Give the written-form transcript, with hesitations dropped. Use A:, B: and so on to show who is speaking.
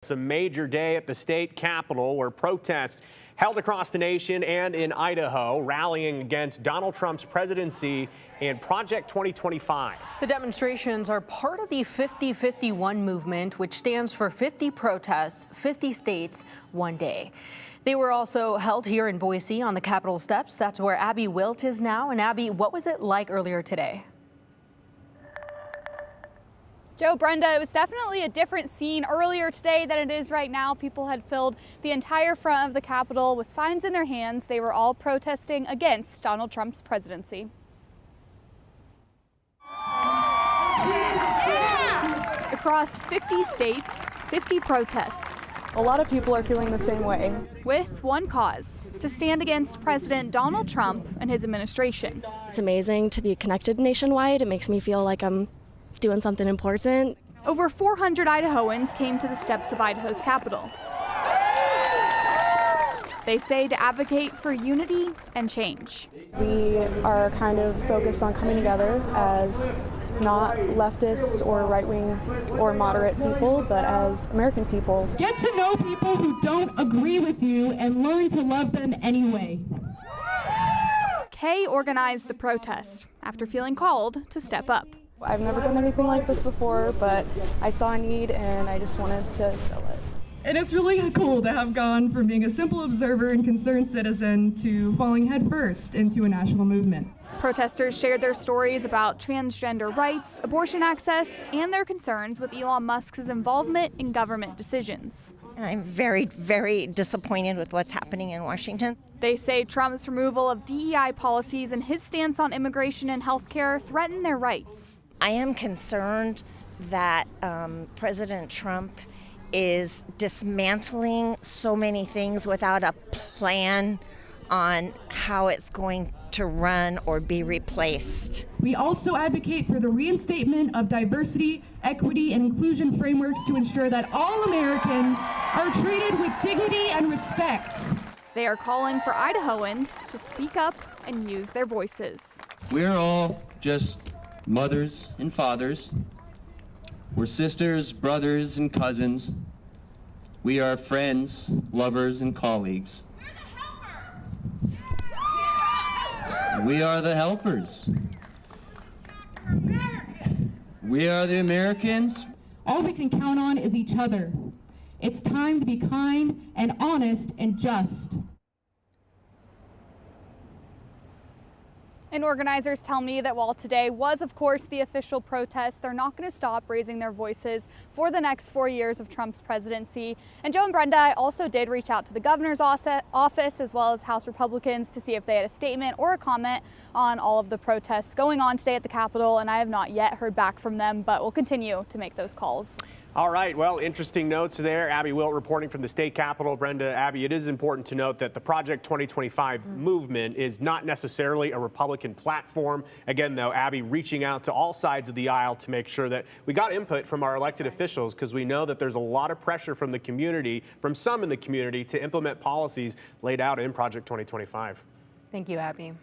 A: It's a major day at the state capitol where protests held across the nation and in Idaho, rallying against Donald Trump's presidency and Project 2025.
B: The demonstrations are part of the 50-51 movement, which stands for 50 protests, 50 states, one day. They were also held here in Boise on the Capitol steps. That's where Abby Wilt is now. And Abby, what was it like earlier today?
C: Joe, Brenda, it was definitely a different scene earlier today than it is right now. People had filled the entire front of the Capitol with signs in their hands. They were all protesting against Donald Trump's presidency. Across 50 states, 50 protests.
D: A lot of people are feeling the same way.
C: With one cause, to stand against President Donald Trump and his administration.
E: It's amazing to be connected nationwide. It makes me feel like I'm doing something important.
C: Over 400 Idahoans came to the steps of Idaho's capital. They say to advocate for unity and change.
D: We are kind of focused on coming together as not leftists or right-wing or moderate people, but as American people.
F: Get to know people who don't agree with you and learn to love them anyway.
C: Kay organized the protest after feeling called to step up.
D: I've never done anything like this before, but I saw a need and I just wanted to fill it.
F: And it's really cool to have gone from being a simple observer and concerned citizen to falling headfirst into a national movement.
C: Protesters shared their stories about transgender rights, abortion access, and their concerns with Elon Musk's involvement in government decisions.
G: And I'm very, very disappointed with what's happening in Washington.
C: They say Trump's removal of DEI policies and his stance on immigration and healthcare threaten their rights.
G: I am concerned that President Trump is dismantling so many things without a plan on how it's going to run or be replaced.
F: We also advocate for the reinstatement of diversity, equity, and inclusion frameworks to ensure that all Americans are treated with dignity and respect.
C: They are calling for Idahoans to speak up and use their voices.
H: We're all just mothers and fathers. We're sisters, brothers, and cousins. We are friends, lovers, and colleagues. We are the helpers. We are the Americans.
F: All we can count on is each other. It's time to be kind and honest and just.
C: And organizers tell me that while today was, of course, the official protest, they're not going to stop raising their voices for the next 4 years of Trump's presidency. And Joe and Brenda, I also did reach out to the governor's office as well as House Republicans to see if they had a statement or a comment on all of the protests going on today at the Capitol, and I have not yet heard back from them, but we'll continue to make those calls.
A: All right, well, interesting notes there. Abby Wilt reporting from the state capitol. Brenda, Abby, it is important to note that the Project 2025 movement is not necessarily a Republican platform. Again, though, Abby reaching out to all sides of the aisle to make sure that we got input from our elected officials, because we know that there's a lot of pressure from the community, from some in the community, to implement policies laid out in Project 2025.
B: Thank you, Abby.